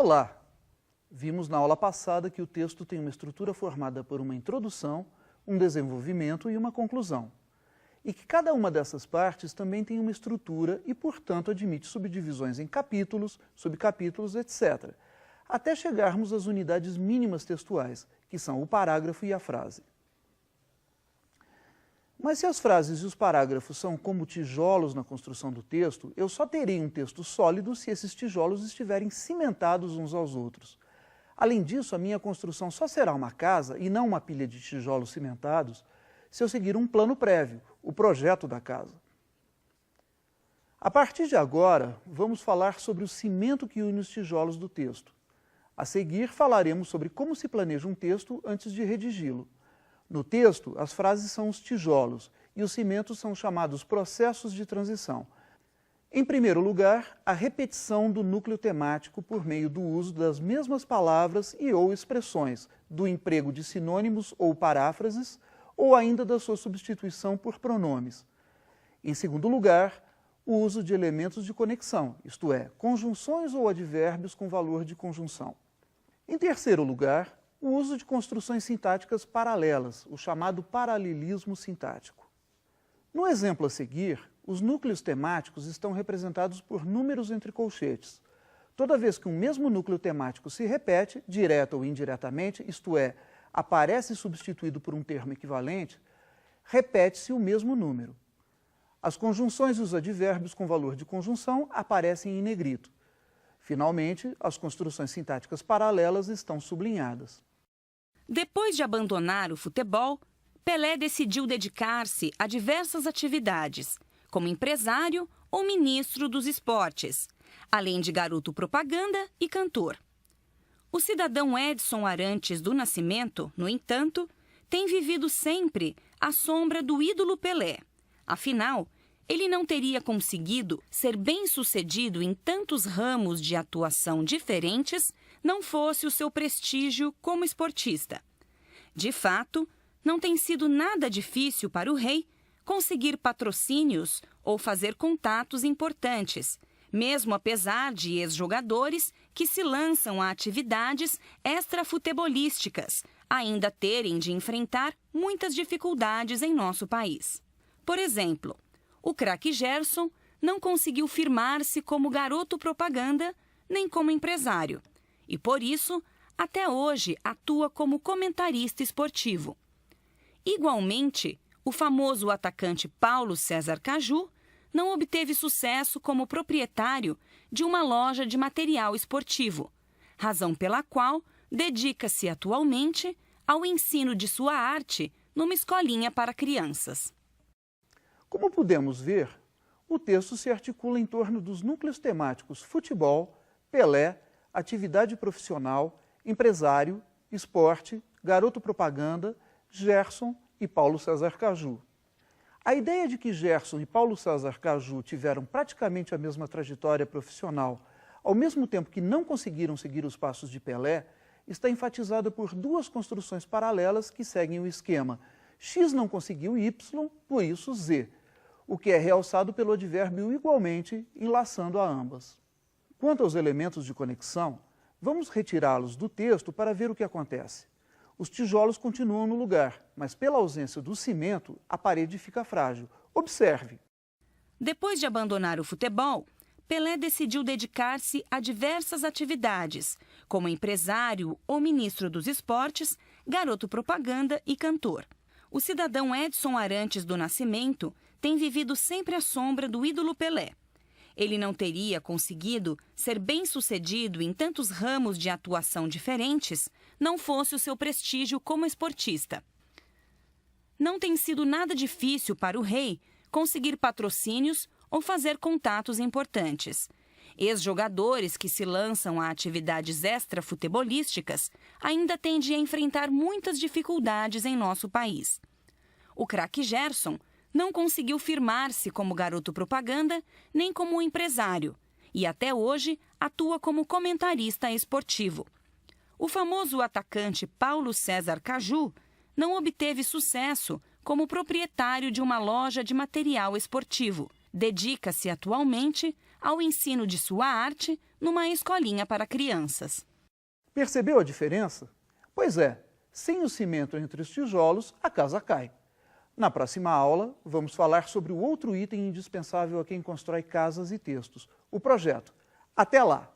Olá! Vimos na aula passada que o texto tem uma estrutura formada por uma introdução, um desenvolvimento e uma conclusão. E que cada uma dessas partes também tem uma estrutura e, portanto, admite subdivisões em capítulos, subcapítulos, etc., até chegarmos às unidades mínimas textuais, que são o parágrafo e a frase. Mas se as frases e os parágrafos são como tijolos na construção do texto, eu só terei um texto sólido se esses tijolos estiverem cimentados uns aos outros. Além disso, a minha construção só será uma casa e não uma pilha de tijolos cimentados se eu seguir um plano prévio, o projeto da casa. A partir de agora, vamos falar sobre o cimento que une os tijolos do texto. A seguir, falaremos sobre como se planeja um texto antes de redigi-lo. No texto, as frases são os tijolos e os cimentos são chamados processos de transição. Em primeiro lugar, a repetição do núcleo temático por meio do uso das mesmas palavras e ou expressões, do emprego de sinônimos ou paráfrases, ou ainda da sua substituição por pronomes. Em segundo lugar, o uso de elementos de conexão, isto é, conjunções ou advérbios com valor de conjunção. Em terceiro lugar, o uso de construções sintáticas paralelas, o chamado paralelismo sintático. No exemplo a seguir, os núcleos temáticos estão representados por números entre colchetes. Toda vez que um mesmo núcleo temático se repete, direta ou indiretamente, isto é, aparece substituído por um termo equivalente, repete-se o mesmo número. As conjunções e os advérbios com valor de conjunção aparecem em negrito. Finalmente, as construções sintáticas paralelas estão sublinhadas. Depois de abandonar o futebol, Pelé decidiu dedicar-se a diversas atividades, como empresário ou ministro dos esportes, além de garoto propaganda e cantor. O cidadão Edson Arantes do Nascimento, no entanto, tem vivido sempre à sombra do ídolo Pelé. Afinal, ele não teria conseguido ser bem-sucedido em tantos ramos de atuação diferentes não fosse o seu prestígio como esportista. De fato, não tem sido nada difícil para o rei conseguir patrocínios ou fazer contatos importantes, mesmo apesar de ex-jogadores que se lançam a atividades extrafutebolísticas ainda terem de enfrentar muitas dificuldades em nosso país. Por exemplo, o craque Gerson não conseguiu firmar-se como garoto propaganda nem como empresário e, por isso, até hoje atua como comentarista esportivo. Igualmente, o famoso atacante Paulo César Caju não obteve sucesso como proprietário de uma loja de material esportivo, razão pela qual dedica-se atualmente ao ensino de sua arte numa escolinha para crianças. Como podemos ver, o texto se articula em torno dos núcleos temáticos futebol, Pelé, atividade profissional, empresário, esporte, garoto propaganda, Gerson e Paulo César Caju. A ideia de que Gerson e Paulo César Caju tiveram praticamente a mesma trajetória profissional, ao mesmo tempo que não conseguiram seguir os passos de Pelé, está enfatizada por duas construções paralelas que seguem o esquema X não conseguiu Y, por isso Z, o que é realçado pelo advérbio igualmente, enlaçando a ambas. Quanto aos elementos de conexão, vamos retirá-los do texto para ver o que acontece. Os tijolos continuam no lugar, mas pela ausência do cimento, a parede fica frágil. Observe. Depois de abandonar o futebol, Pelé decidiu dedicar-se a diversas atividades, como empresário ou ministro dos esportes, garoto propaganda e cantor. O cidadão Edson Arantes do Nascimento tem vivido sempre à sombra do ídolo Pelé. Ele não teria conseguido ser bem-sucedido em tantos ramos de atuação diferentes não fosse o seu prestígio como esportista. Não tem sido nada difícil para o rei conseguir patrocínios ou fazer contatos importantes. Ex-jogadores que se lançam a atividades extrafutebolísticas ainda têm de enfrentar muitas dificuldades em nosso país. O craque Gerson não conseguiu firmar-se como garoto propaganda nem como empresário e até hoje atua como comentarista esportivo. O famoso atacante Paulo César Caju não obteve sucesso como proprietário de uma loja de material esportivo, dedica-se atualmente ao ensino de sua arte numa escolinha para crianças. Percebeu a diferença? Pois é, sem o cimento entre os tijolos, a casa cai. Na próxima aula, vamos falar sobre o outro item indispensável a quem constrói casas e textos, o projeto. Até lá!